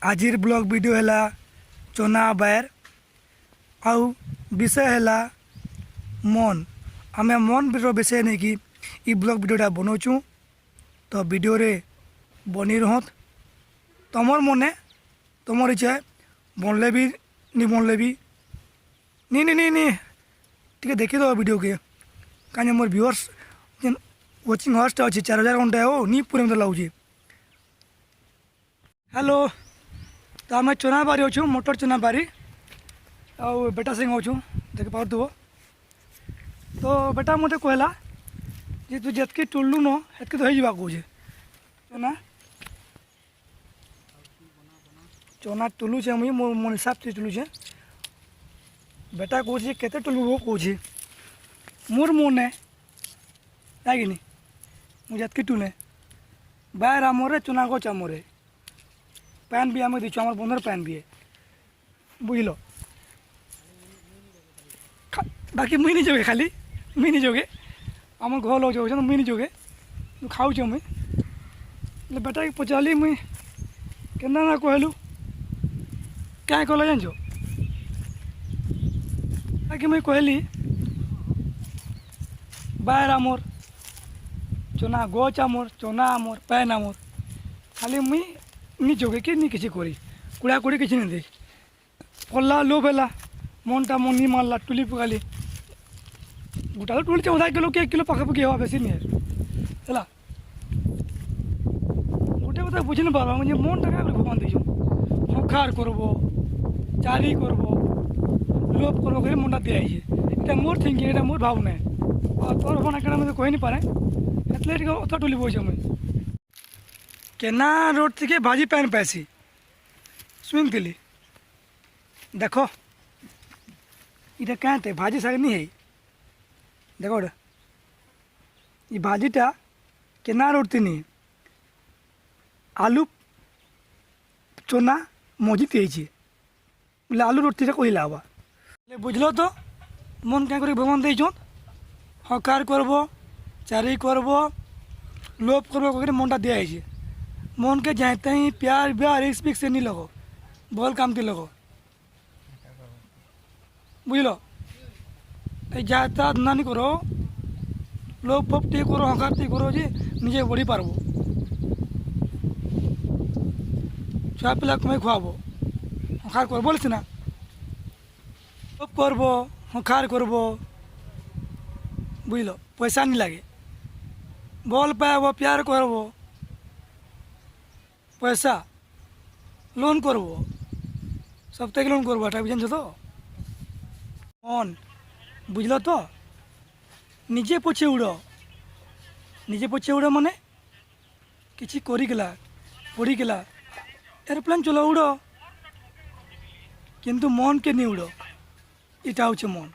आजिर blog video है चना बैर आउ विषय है मन आम मन विषय नहीं कि ई ब्लॉग वीडियोटा बनाऊँ तो वीडियो रे बनी रहत तुमर मने तुमर इच्छा बनले भी नहीं बनले भी नहीं नहीं नहीं नहीं ठीक है देखी दो वीडियो के कहीं मोर व्यूअर्स वाचिंग हॉर्सटा अच्छे 4000 घंटा हो नहीं पूरे मतलब लगुच। हेलो तो आम चना बारी अच्छु मटर चना बारी आउ बेटा सिंह अच्छु देख पार्थो तो बेटा मत कहला जे तू जितकी टुल्लू न हेतकी तो हो कहे चना चना टुल्लू छे मुई मोर हिसाब से टुल्लू छे बेटा कहे केते टुल्लू वो कहे मोर मन है कि नहीं मुझे जितकी टुले बैर आमरे चना गच आमरे पैन भी आम दीचु आम बंधर पैन भी है बुझल बाकी मुई नहीं जोगे खाली मुई नहीं जोगे आम घर लोग जो मुई नहीं जोगे खाऊच मुई बेटा के पचारि मुई के ना कहलु क्या कहल जान बाकी मुई कहली बैर आमर चना गच आमर चना आमर पैन आमर खाली मुई नहीं जोगे कि नहीं किसी करी कुड़ा कुड़ी किसी नहीं दे पल्ला लोभ है मनटा मन नहीं मारला टुली पकाली गोटा तो टुली 14 किलो 1 किलो पखापाखि हवा बेसी नहीं है गोटे कथा बुझी नहीं पार्बा मुझे मनटा क्या भगवान दीज हखार करब चारी करब लोभ करब कर मनटा दिखाई ये मोर थिंकिंग ये मोर भावना और तोर भावना क्या मतलब कही नहीं पारे एथले अथा टुली बोझे मुझे केना रोड थी भाजी पैन पैसी शुणुली देख इटा क्या भाजी साग नहीं है देखो ये भाजीटा केना रोड थी नहीं आलू चना मजी थी बोले आलू रोटी कहला हवा बुझल तो मन क्या कर भगवान दे हकार करब चारी करब लोभ करब मनटा दिखाई मन के जाते ही प्यार ब्याह रिक्स पिक्स से नहीं लगो बल काम लगो बुझल जाता धंधा नहीं करो लोभ फोप टे करो हकार टे करो जे निजे बढ़ी पारब छुआ पिला कमाई खुआब हकार कर बोल सीना लोभ करब हकार करब बुझल पैसा नहीं लगे बल पाब प्यार करब पैसा लोन करब सप्ताह लोन करब एटा बुझे तो मन बुझल तो निजे पछे उड़ माने किसी करिगला पढ़ीगला एरोप्लेन चलो उड़ किंतु मन के नहीं उड़ इटा हूँ मन।